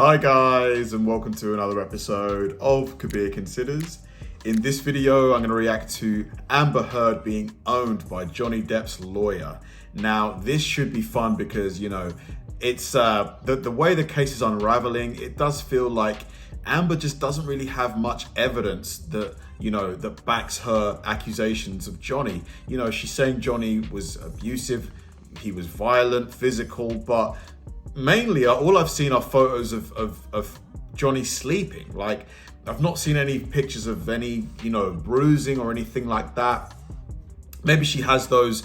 Hi guys, and welcome to another episode of Kabir Considers. In this video, I'm going to react to Amber Heard being owned by Johnny Depp's lawyer. Now, this should be fun because, it's the way the case is unraveling. It does feel like Amber just doesn't really have much evidence that, that backs her accusations of Johnny. She's saying Johnny was abusive, he was violent, physical, but mainly all I've seen are photos of Johnny sleeping. Like, I've not seen any pictures of any, bruising or anything like that. Maybe she has those,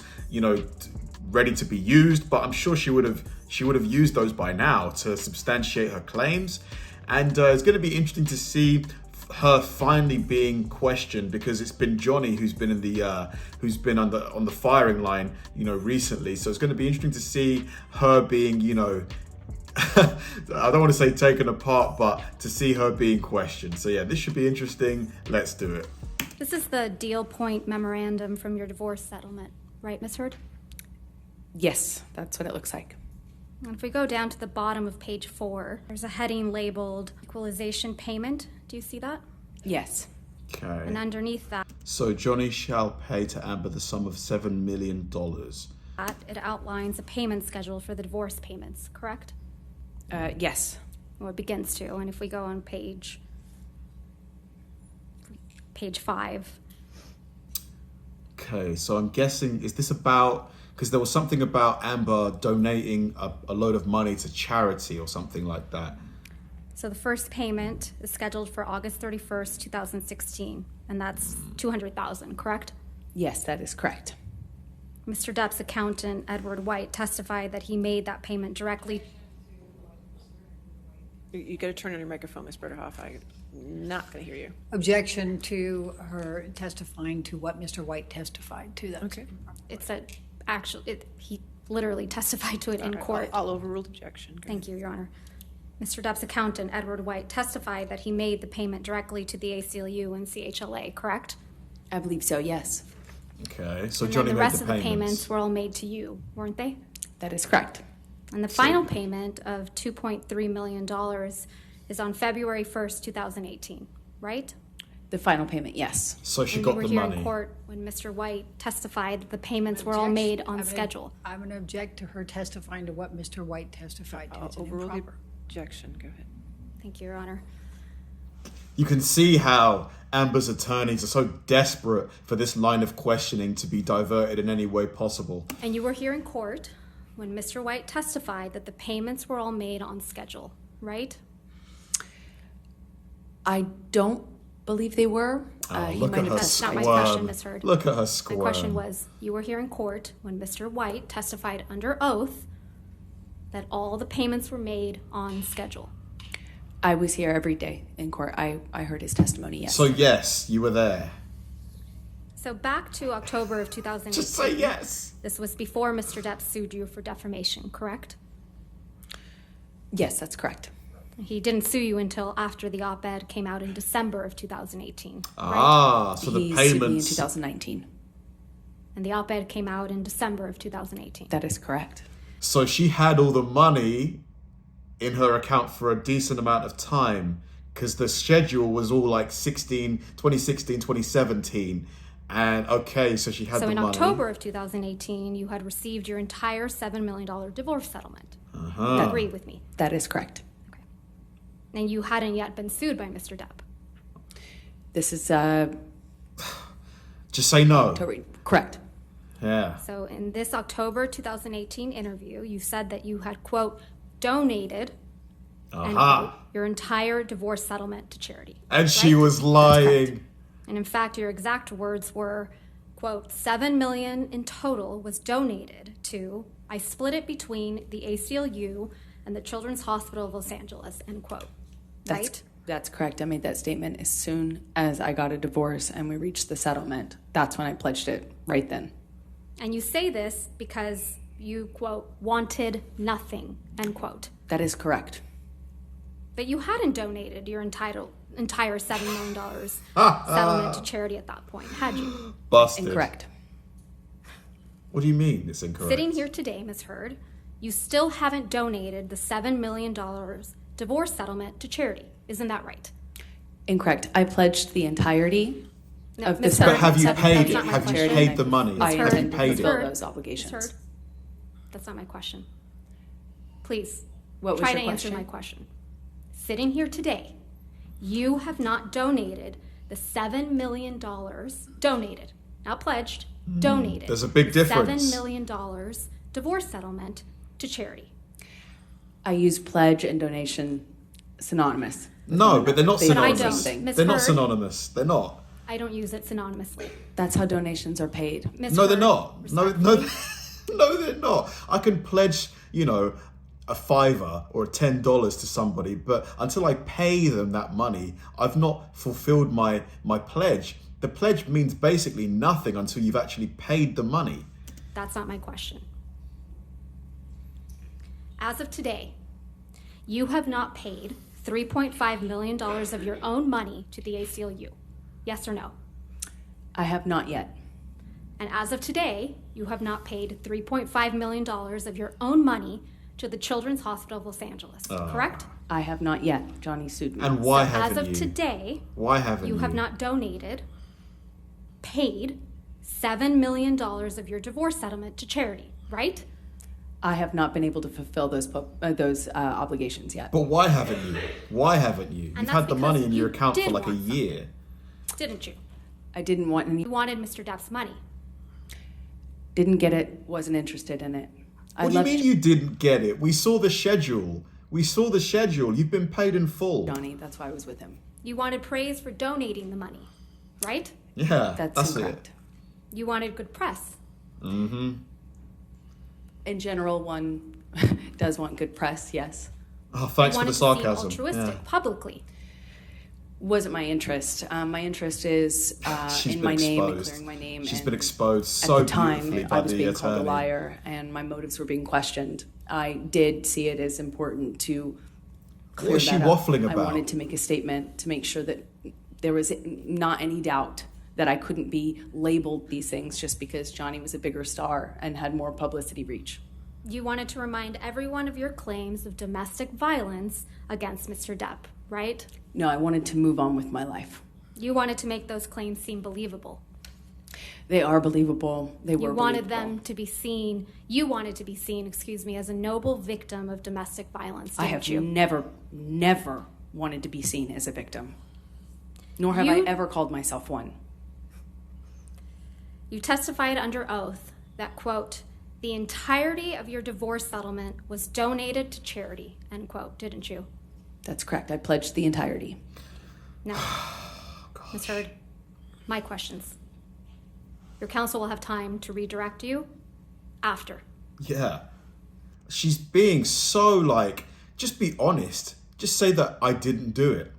ready to be used, but I'm sure she would have used those by now to substantiate her claims. And it's going to be interesting to see her finally being questioned, because it's been Johnny who's been on the firing line, recently. So it's going to be interesting to see her being, I don't want to say taken apart, but to see her being questioned. So yeah, this should be interesting. Let's do it. This is the deal point memorandum from your divorce settlement, right, Ms. Heard? Yes, that's what it looks like. And if we go down to the bottom of page 4, there's a heading labeled equalization payment. Do you see that? Yes. Okay. And underneath that, So Johnny shall pay to Amber the sum of $7 million. it outlines a payment schedule for the divorce payments, correct? Yes. Well, it begins to. And if we go on page 5. Okay, so I'm guessing, is this about, because there was something about Amber donating a load of money to charity or something like that. So the first payment is scheduled for August 31st, 2016, and that's $200,000, correct? Yes, that is correct. Mr. Depp's accountant, Edward White, testified that he made that payment directly. You got to turn on your microphone, Ms. Berterhoff. I'm not going to hear you. Objection to her testifying to what Mr. White testified to. That. Okay. It's he literally testified to it in court. I'll overrule objection. Go Thank you, Your Honor. Mr. Depp's accountant, Edward White, testified that he made the payment directly to the ACLU and CHLA, correct? I believe so, yes. Okay, so And Johnny then the made rest of the payments were all made to you, weren't they? That is correct. And the final payment of $2.3 million is on February 1st, 2018, right? The final payment, yes. So she And got you were the here money. in court when Mr. White testified that the payments were all made on schedule. I'm going to object to her testifying to what Mr. White testified to. I'll It's an overrule the improper. objection. Go ahead. Thank you, Your Honor. You can see how Amber's attorneys are so desperate for this line of questioning to be diverted in any way possible. And you were here in court when Mr. White testified that the payments were all made on schedule, right? I don't believe they were. He Look might at have her That's not my squirm. question, Ms. Heard. Look at her My squirm. question was, you were here in court when Mr. White testified under oath that all the payments were made on schedule. I was here every day in court. I heard his testimony, yes. So yes, you were there. So back to October of 2018. Just say yes. This was before Mr. Depp sued you for defamation, correct? Yes, that's correct. He didn't sue you until after the op-ed came out in December of 2018, right? Ah, so the He sued me in payments. 2019. And the op-ed came out in December of 2018. That is correct. So she had all the money in her account for a decent amount of time, because the schedule was all like 2016, 2017. And okay, so she had So the in money. October of 2018, you had received your entire $7 million divorce settlement. Uh-huh. Agree with me. That is correct. And you hadn't yet been sued by Mr. Depp. This is Just say no. correct. Yeah. So in this October 2018 interview, you said that you had, quote, donated end Aha. quote, your entire divorce settlement to charity. And she right? was lying. And in fact, your exact words were, quote, $7 million in total was donated to, I split it between the ACLU and the Children's Hospital of Los Angeles, end quote. Right? That's correct. I made that statement as soon as I got a divorce and we reached the settlement. That's when I pledged it, right then. And you say this because you, quote, wanted nothing, end quote. That is correct. But you hadn't donated your entire $7 million settlement to charity at that point, had you? Busted. Incorrect. What do you mean it's incorrect? Sitting here today, Ms. Heard, you still haven't donated the $7 million divorce settlement to charity. Isn't that right? Incorrect. I pledged the entirety No, of the Ms. settlement. But have you That's paid not it? my Have you question. paid the money? I Have you intend to paid fulfill it? those obligations. Ms. Heard, that's not my question. Please, What was try your to answer question? my question. Sitting here today, you have not donated the $7 million, donated, not pledged, donated. There's a big difference. $7 million divorce settlement to charity. I use pledge and donation synonymous. No, but they're not But I synonymous. don't. Ms. They're not Heard. synonymous. They're not. I don't use it synonymously. That's how donations are paid. Ms. No, they're Heard, not. No, respectfully. no, they're not. I can pledge, a $5 or $10 to somebody, but until I pay them that money, I've not fulfilled my pledge. The pledge means basically nothing until you've actually paid the money. That's not my question. As of today, you have not paid $3.5 million of your own money to the ACLU. Yes or no? I have not yet. And as of today, you have not paid $3.5 million of your own money to the Children's Hospital of Los Angeles, correct? I have not yet. Johnny sued me. And why As haven't of you? today, Why haven't you? you have not donated, paid $7 million of your divorce settlement to charity, right? I have not been able to fulfill those obligations yet. But why haven't you? Why haven't you? And You've that's had the money because in your you account for did like a want some. year. Didn't you? I didn't want any. You wanted Mr. Depp's money. Didn't get it. Wasn't interested in it. What do you mean you didn't get it? We saw the schedule. You've been paid in full. Johnny? That's why I was with him. You wanted praise for donating the money, right? Yeah, That's it. incorrect. You wanted good press. In general, one does want good press. Yes. Oh, thanks You for wanted the to sarcasm. seem altruistic Yeah. publicly. Wasn't my interest. My interest is She's in been my name and exposed. clearing my name. She's and been exposed at so the time, beautifully by I was the being called a attorney. liar, and my motives were being questioned. I did see it as important to clear What is she that up. waffling I about? wanted to make a statement to make sure that there was not any doubt that I couldn't be labeled these things just because Johnny was a bigger star and had more publicity reach. You wanted to remind everyone of your claims of domestic violence against Mr. Depp, right? No, I wanted to move on with my life. You wanted to make those claims seem believable. They are believable. They were You wanted believable. them to be seen, you wanted to be seen, as a noble victim of domestic violence, I didn't have you? never wanted to be seen as a victim. Nor have I You- ever called myself one. You testified under oath that, quote, the entirety of your divorce settlement was donated to charity, end quote, didn't you? That's correct. I pledged the entirety. Now, Ms. Heard, my questions. Your counsel will have time to redirect you after. Yeah. She's being so just be honest. Just say that I didn't do it.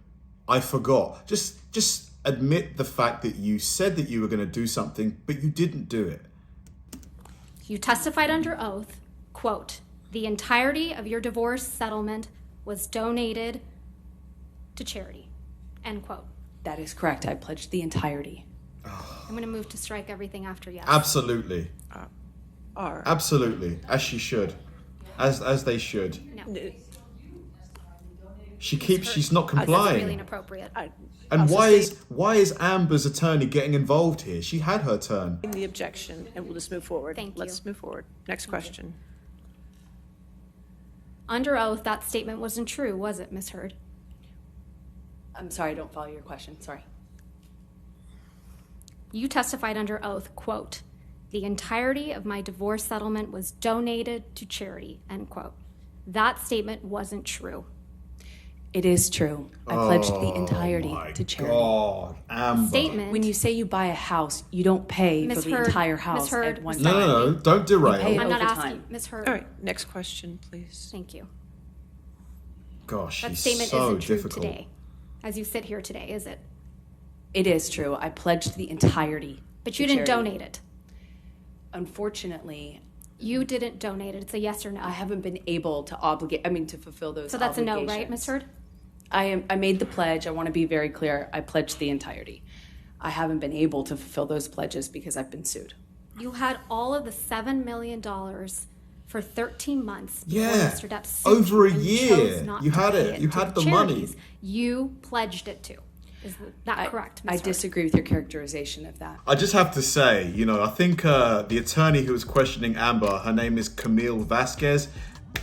I forgot. Just admit the fact that you said that you were going to do something, but you didn't do it. You testified under oath, quote, the entirety of your divorce settlement was donated to charity, end quote. That is correct. I pledged the entirety. I'm going to move to strike everything after yes. Absolutely. Are. Absolutely. As she should. As they should. No. She's not That's really complying. inappropriate. And Also why is Amber's attorney getting involved here? She had her turn. the objection, and we'll just move forward. Thank you. Let's move forward. Next question. Under oath, that statement wasn't true, was it, Ms. Heard? I'm sorry, I don't follow your question. Sorry. You testified under oath, quote, the entirety of my divorce settlement was donated to charity, end quote. That statement wasn't true. It is true. I pledged the entirety to charity. God, Amber. Statement. When you say you buy a house, you don't pay Ms. for the Heard, entire Ms. house Heard, at one stop. time. No, don't derail. pay- I'm not over asking, time. Ms. Heard. All right, next question, please. Thank you. Gosh, That she's statement so isn't true difficult. today, as you sit here today, is it? It is true. I pledged the entirety. But to you didn't charity. donate it. Unfortunately, You didn't donate it. It's a yes or no. I haven't been able to to fulfill those So that's a no, right, obligations. Ms. Heard? I made the pledge. I want to be very clear. I pledged the entirety. I haven't been able to fulfill those pledges because I've been sued. You had all of the $7 million for 13 months before Yeah, Mr. Depp sued over a you and year. chose not You to had pay it. You to had the money. charities You pledged it to. Is that correct, Ms. I Hurd? disagree with your characterization of that. I just have to say, I think the attorney who was questioning Amber, her name is Camille Vasquez.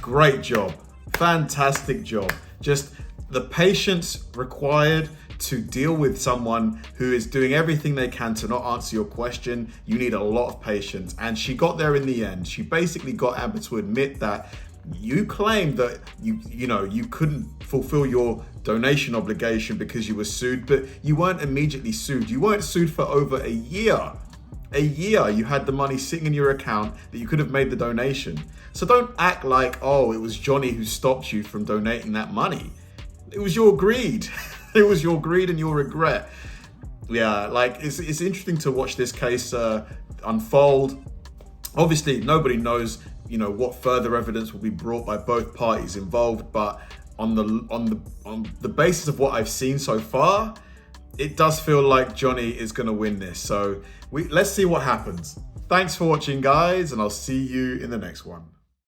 Great job. Fantastic job. Just the patience required to deal with someone who is doing everything they can to not answer your question. You need a lot of patience. And she got there in the end. She basically got Amber to admit that you claimed that you couldn't fulfill your donation obligation because you were sued, but you weren't immediately sued. You weren't sued for over a year. A year you had the money sitting in your account that you could have made the donation. So don't act like, oh, it was Johnny who stopped you from donating that money. It was your greed. It was your greed and your regret. Yeah, like it's interesting to watch this case unfold. Obviously, nobody knows, what further evidence will be brought by both parties involved, but on the basis of what I've seen so far, it does feel like Johnny is going to win this. So let's see what happens. Thanks for watching, guys, and I'll see you in the next one.